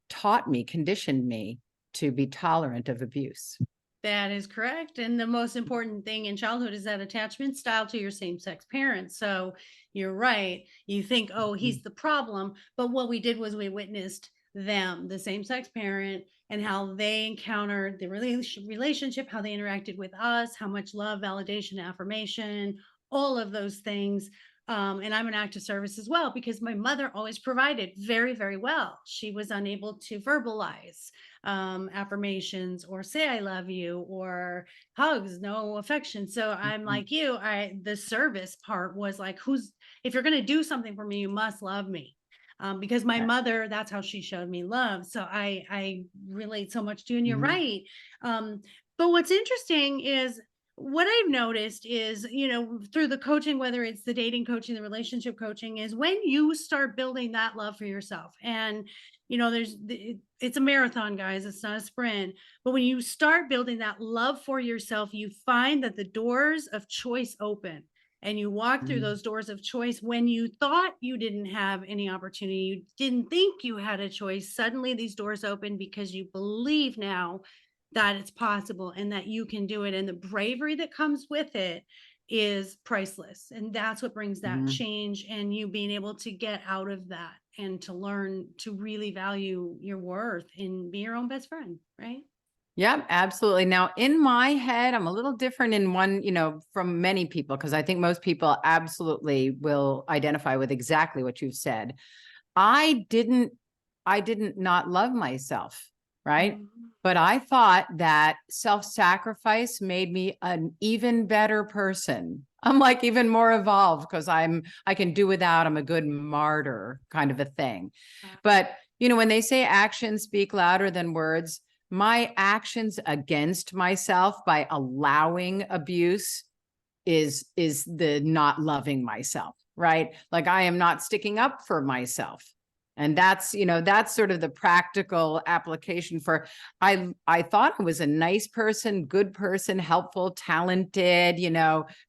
taught me, conditioned me to be tolerant of abuse. That is correct. And the most important thing in childhood is that attachment style to your same sex parents. So you're right. You think, oh, he's the problem. But what we did was we witnessed them, the same sex parent, and how they encountered the relationship, how they interacted with us, how much love, validation, affirmation, all of those things. And I'm an act of service as well because my mother always provided very, very well. She was unable to verbalize affirmations or say I love you or hugs, no affection. So I'm Mhm. like you, the service part was like, who's if you're gonna do something for me, you must love me. Because my Yeah. mother, that's how she showed me love. So I relate so much to you, and you're Mhm. right. Um, but what's interesting is what I've noticed is, through the coaching, whether it's the dating coaching, the relationship coaching, is when you start building that love for yourself. And, it's a marathon, guys, it's not a sprint. But when you start building that love for yourself, you find that the doors of choice open. And you walk through Mm, those doors of choice when you thought you didn't have any opportunity, you didn't think you had a choice. Suddenly, these doors open because you believe now that it's possible and that you can do it. And the bravery that comes with it is priceless. And that's what brings that mhm. change, and you being able to get out of that and to learn to really value your worth and be your own best friend, right? Yep, absolutely. Now, in my head, I'm a little different in one, from many people, because I think most people absolutely will identify with exactly what you've said. I didn't, I didn't not love myself, right? Mhm. But I thought that self-sacrifice made me an even better person. I'm like even more evolved because I can do without, I'm a good martyr kind of a thing. But, when they say actions speak louder than words, my actions against myself by allowing abuse is the not loving myself, right? Like I am not sticking up for myself. And that's sort of the practical application for I thought I was a nice person, good person, helpful, talented,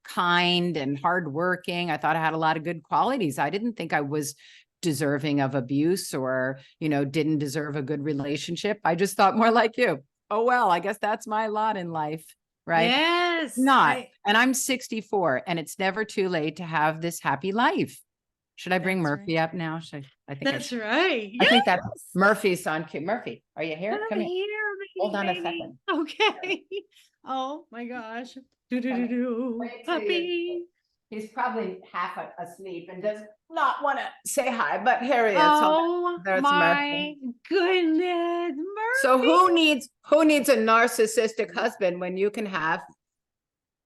kind and hardworking. I thought I had a lot of good qualities. I didn't think I was deserving of abuse or, didn't deserve a good relationship. I just thought more like you. Oh, well, I guess that's my lot in life, right? Yes, Not. I And I'm 64 and it's never too late to have this happy life. Should I bring that's right. Murphy up now? I think I That's should. right. I think that Yes. Murphy's on cue. Murphy, are you Come here? Come here. here, Hold baby, on a baby. second. Okay. Oh my gosh. Do do Come do here. do. Wait till you. Puppy. He's probably half asleep and does not want to say hi, but here he is. Hold on. Oh There's Murphy. my goodness, So Murphy. who needs a narcissistic husband when you can have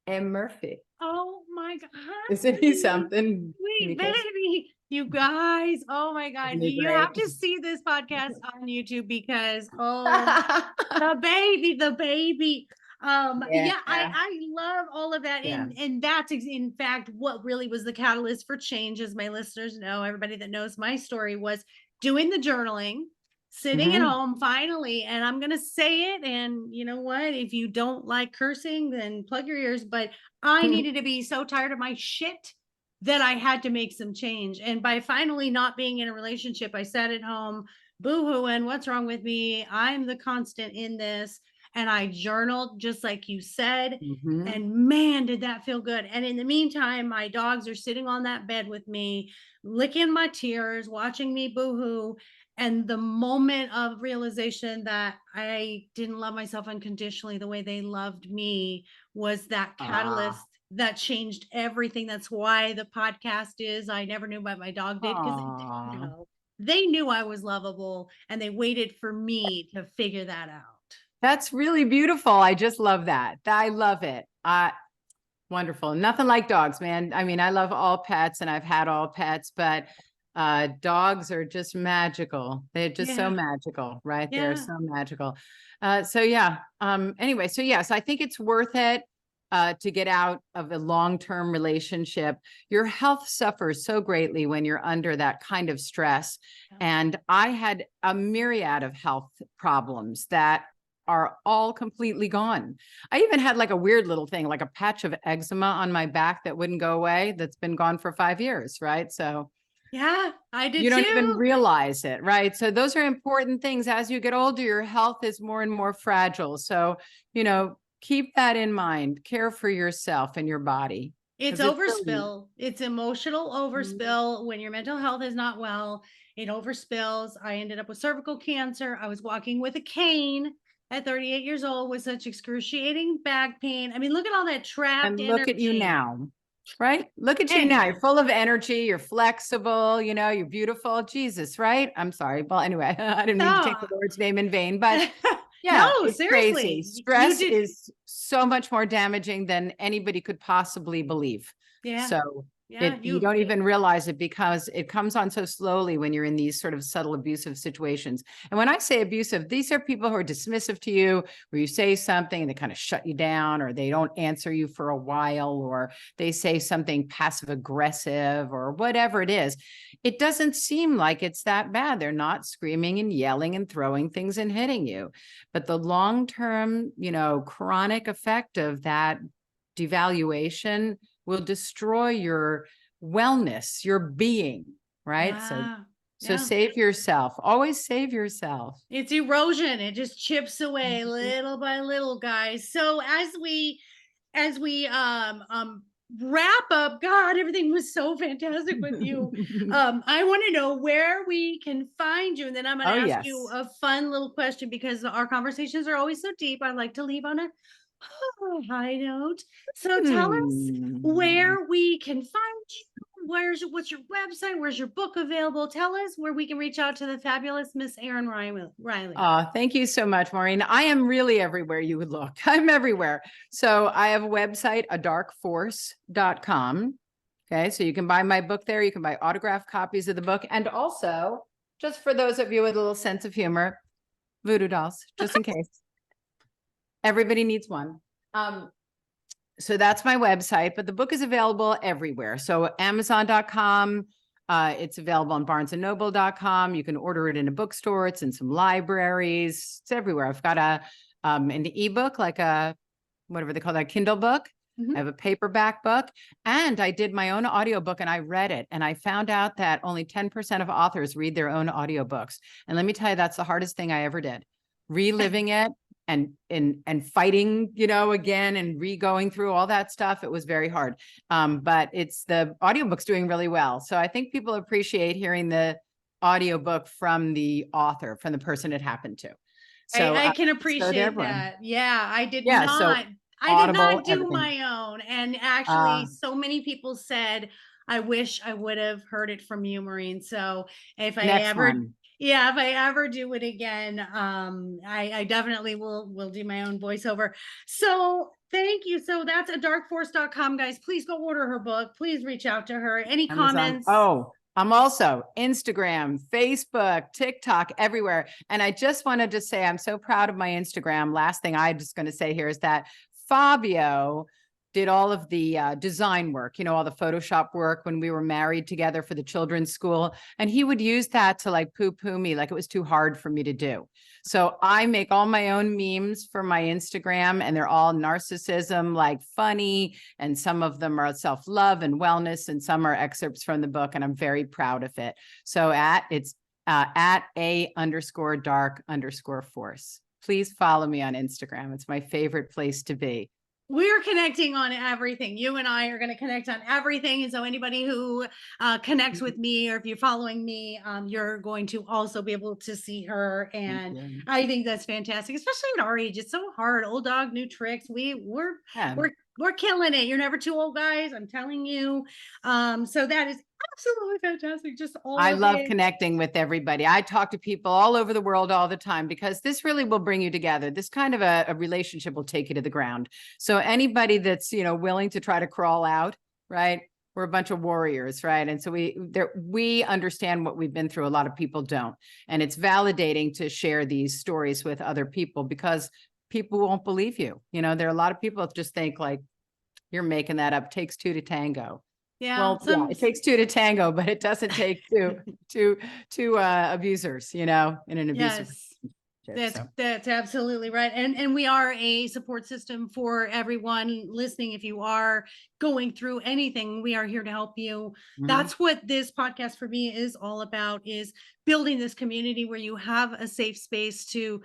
a Murphy? Oh my God, Isn't he honey, something, sweet Nikos? baby. You guys, oh my God, Isn't he you great? have to see this podcast on YouTube because the baby. Yeah, Yeah, I love all of that, yeah. and that's in fact what really was the catalyst for change, as my listeners know. Everybody that knows my story was doing the journaling, sitting at Mhm. home finally, and I'm gonna say it. And you know what? If you don't like cursing, then plug your ears. But I needed to be so tired of my shit that I had to make some change. And by finally not being in a relationship, I sat at home boo-hooing, what's wrong with me? I'm the constant in this. And I journaled just like you said. Mhm. And man, did that feel good. And in the meantime, my dogs are sitting on that bed with me, licking my tears, watching me boo-hoo. And the moment of realization that I didn't love myself unconditionally the way they loved me was that Aw. catalyst that changed everything. That's why the podcast is I never knew what my dog did, because Aw. they knew I was lovable and they waited for me to figure that out. That's really beautiful. I just love that. I love it. Wonderful. Nothing like dogs, man. I mean, I love all pets and I've had all pets, but dogs are just magical. They're just so Yeah. magical, right? They're Yeah. so magical. So yeah. Anyway, so yes, I think it's worth it to get out of a long-term relationship. Your health suffers so greatly when you're under that kind of stress. And I had a myriad of health problems that are all completely gone. I even had like a weird little thing, like a patch of eczema on my back that wouldn't go away. That's been gone for 5 years, right? So Yeah, I you did don't even too. realize it, right? So those are important things. As you get older, your health is more and more fragile. So, keep that in mind. Care for yourself and your body It's because it's really. overspill. It's emotional overspill. When your mental health is not well, it overspills. I ended up with cervical cancer. I was walking with a cane at 38 years old with such excruciating back pain. I mean, look at all that trapped And look at you energy. now, right? Look at you Hey, now. You're full of energy. You're flexible. You're beautiful. Jesus, right? I'm sorry. Well, anyway, I didn't mean to take no. the Lord's name in vain, but yeah, No, it's crazy. seriously. You Stress did. is so much more damaging than anybody could possibly believe. Yeah. So Yeah, You don't even realize it because it comes on so slowly when you're in these sort of subtle abusive situations. And when I say abusive, these are people who are dismissive to you, where you say something and they kind of shut you down, or they don't answer you for a while, or they say something passive aggressive or whatever it is. It doesn't seem like it's that bad. They're not screaming and yelling and throwing things and hitting you. But the long-term, chronic effect of that devaluation will destroy your wellness, your being, right? yeah, So yeah. save yourself. Always save yourself. It's erosion. It just chips away little by little, guys. So as we wrap up, God, everything was so fantastic with you. I want to know where we can find you, and then I'm going to Oh, ask you yes. a fun little question because our conversations are always so deep. I like to leave on a high note. So tell us Hmm. where we can find you. What's your website? Where's your book available? Tell us where we can reach out to the fabulous Miss Erin Riley. Thank you so much, Maureen. I am really everywhere you would look. I'm everywhere. So I have a website, adarkforce.com. Okay. So you can buy my book there. You can buy autographed copies of the book. And also, just for those of you with a little sense of humor, voodoo dolls, just in case. Everybody needs one. So that's my website, but the book is available everywhere. So Amazon.com, it's available on barnesandnoble.com. You can order it in a bookstore. It's in some libraries. It's everywhere. I've got an ebook, like a, whatever they call that, Kindle book. Mhm. I have a paperback book, and I did my own audiobook and I read it. And I found out that only 10% of authors read their own audiobooks. And let me tell you, that's the hardest thing I ever did. Reliving it and fighting, again, and re-going through all that stuff. It was very hard. But it's the audiobook's doing really well. So I think people appreciate hearing the audiobook from the author, from the person it happened to. So, I can so there, appreciate everyone. that. Yeah, Yeah. So I did Audible, not do everything. my own. And actually, Uh, so many people said, I wish I would have heard it from you, Maureen. So if I Next ever, one. yeah, if I ever do it again, I definitely will do my own voiceover. So thank you. So that's a darkforce.com, guys. Please go order her book. Please reach out to her. Any Amazon. comments? Oh, I'm also Instagram, Facebook, TikTok, everywhere. And I just wanted to say I'm so proud of my Instagram. Last thing I'm just going to say here is that Fabio did all of the design work, all the Photoshop work when we were married together for the children's school. And he would use that to like poo-poo me, like it was too hard for me to do. So I make all my own memes for my Instagram, and they're all narcissism, like funny, and some of them are self-love and wellness, and some are excerpts from the book, and I'm very proud of it. So it's at a_dark_force. Please follow me on Instagram. It's my favorite place to be. We're connecting on everything. You and I are going to connect on everything. And so anybody who connects with me, or if you're following me, you're going to also be able to see her. Thank And you. I think that's fantastic, especially at our age. It's so hard. Old dog, new tricks. Yeah. We're killing it. You're never too old, guys. I'm telling you. So that is absolutely fantastic. Just all I of love it. connecting with everybody. I talk to people all over the world all the time because this really will bring you together. This kind of a relationship will take you to the ground. So anybody that's, willing to try to crawl out, right? We're a bunch of warriors, right? And so we understand what we've been through. A lot of people don't. And it's validating to share these stories with other people because people won't believe you. There are a lot of people that just think like, you're making that up. Takes two to tango. Yeah. Well, yeah, it takes two to tango, but it doesn't take two abusers, in an abusive Yes. relationship. So That's absolutely right. And we are a support system for everyone listening. If you are going through anything, we are here to help you. mhm. That's what this podcast for me is all about, is building this community where you have a safe space to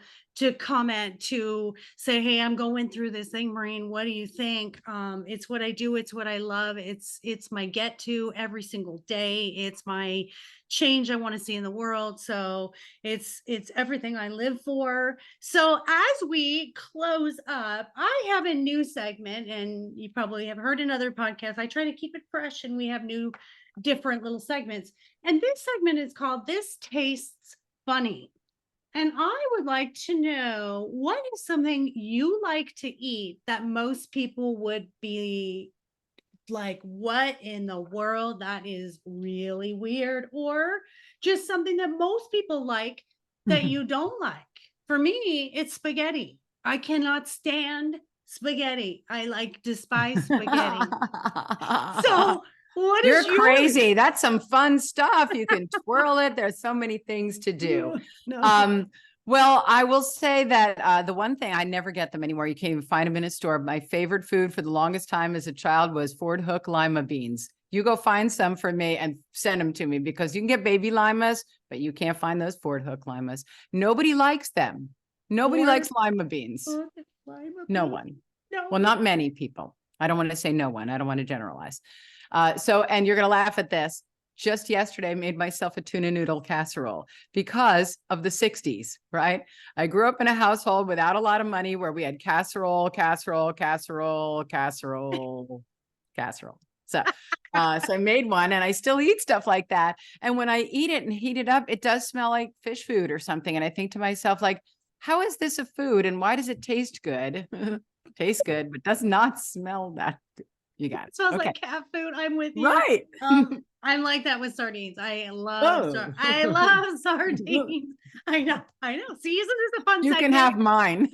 comment, to say, hey, I'm going through this thing, Maureen. What do you think? It's what I do, it's what I love. It's my get to every single day. It's my change I want to see in the world. So it's everything I live for. So as we close up, I have a new segment, and you probably have heard in other podcasts. I try to keep it fresh, and we have new different little segments. And this segment is called This Tastes Funny. And I would like to know, what is something you like to eat that most people would be like, what in the world? That is really weird. Or just something that most people like that you don't like. For me, it's spaghetti. I cannot stand spaghetti. I like despise spaghetti. So, what You're is yours? crazy. That's some fun stuff. You can twirl it. There's so many things to do. No. Well, I will say that the one thing I never get them anymore. You can't even find them in a store. My favorite food for the longest time as a child was Ford Hook lima beans. You go find some for me and send them to me because you can get baby limas, but you can't find those Ford Hook limas. Nobody likes them. Nobody likes lima beans. Lima No beans? one. No. Well, not many people. I don't want to say no one. I don't want to generalize. And you're going to laugh at this. Just yesterday, I made myself a tuna noodle casserole because of the 60s, right? I grew up in a household without a lot of money where we had casserole. So I made one and I still eat stuff like that. And when I eat it and heat it up, it does smell like fish food or something. And I think to myself, like, how is this a food and why does it taste good? Tastes good, but does not smell that good. You got it. It smells Okay. like cat food. I'm with you. Right. I'm like that with sardines. I love Oh. I love sardines. I know. See, isn't this a fun You can segment? have mine.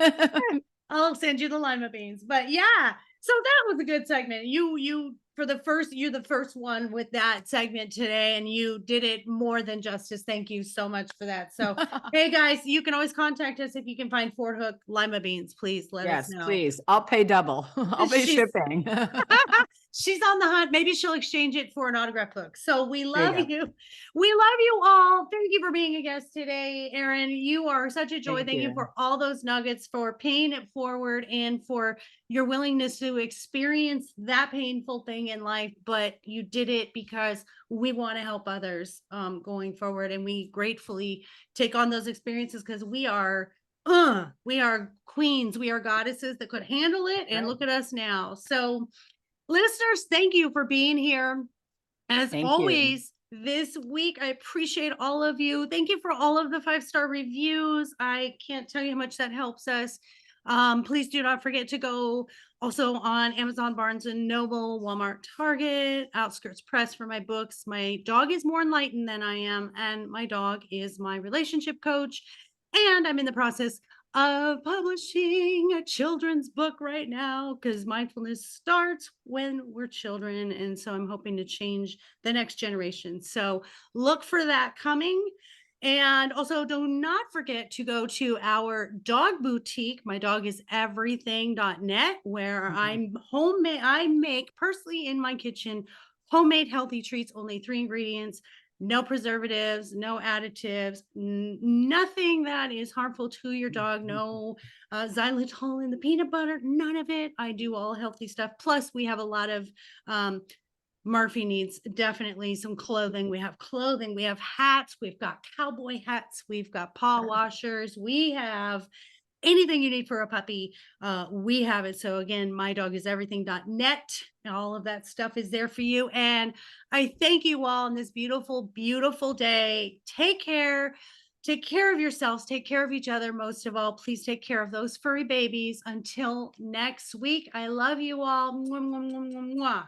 I'll send you the lima beans. But yeah, so that was a good segment. You're the first one with that segment today, and you did it more than justice. Thank you so much for that. So hey guys, you can always contact us if you can find Fort Hook lima beans. Please let us Yes, know. please. I'll pay double. I'll pay She's shipping. she's on the hunt. Maybe she'll exchange it for an autograph book. So we There you love go. you. We love you all. Thank you for being a guest today, Erin. You are such a joy. Thank you you. for all those nuggets, for paying it forward, and for your willingness to experience that painful thing in life. But you did it because we want to help others going forward. And we gratefully take on those experiences because we are queens, we are goddesses that could handle it. And Right. look at us now. So listeners, thank you for being here. As Thank you. always, this week, I appreciate all of you. Thank you for all of the 5-star reviews. I can't tell you how much that helps us. Please do not forget to go also on Amazon, Barnes and Noble, Walmart, Target, Outskirts Press for my books. My dog is more enlightened than I am, and my dog is my relationship coach. And I'm in the process of publishing a children's book right now because mindfulness starts when we're children. And so I'm hoping to change the next generation. So look for that coming. And also do not forget to go to our dog boutique. My dog is everything.net, where I make personally in my kitchen homemade healthy treats, only 3 ingredients, no preservatives, no additives, nothing that is harmful to your dog, no xylitol in the peanut butter, none of it. I do all healthy stuff. Plus, we have a lot of Murphy needs definitely some clothing. We have clothing, we have hats, we've got cowboy hats, we've got paw washers, we have anything you need for a puppy, we have it. So again, mydogiseverything.net. All of that stuff is there for you. And I thank you all on this beautiful, beautiful day. Take care. Take care of yourselves. Take care of each other. Most of all, please take care of those furry babies. Until next week, I love you all. Mwah, mwah, mwah, mwah, mwah.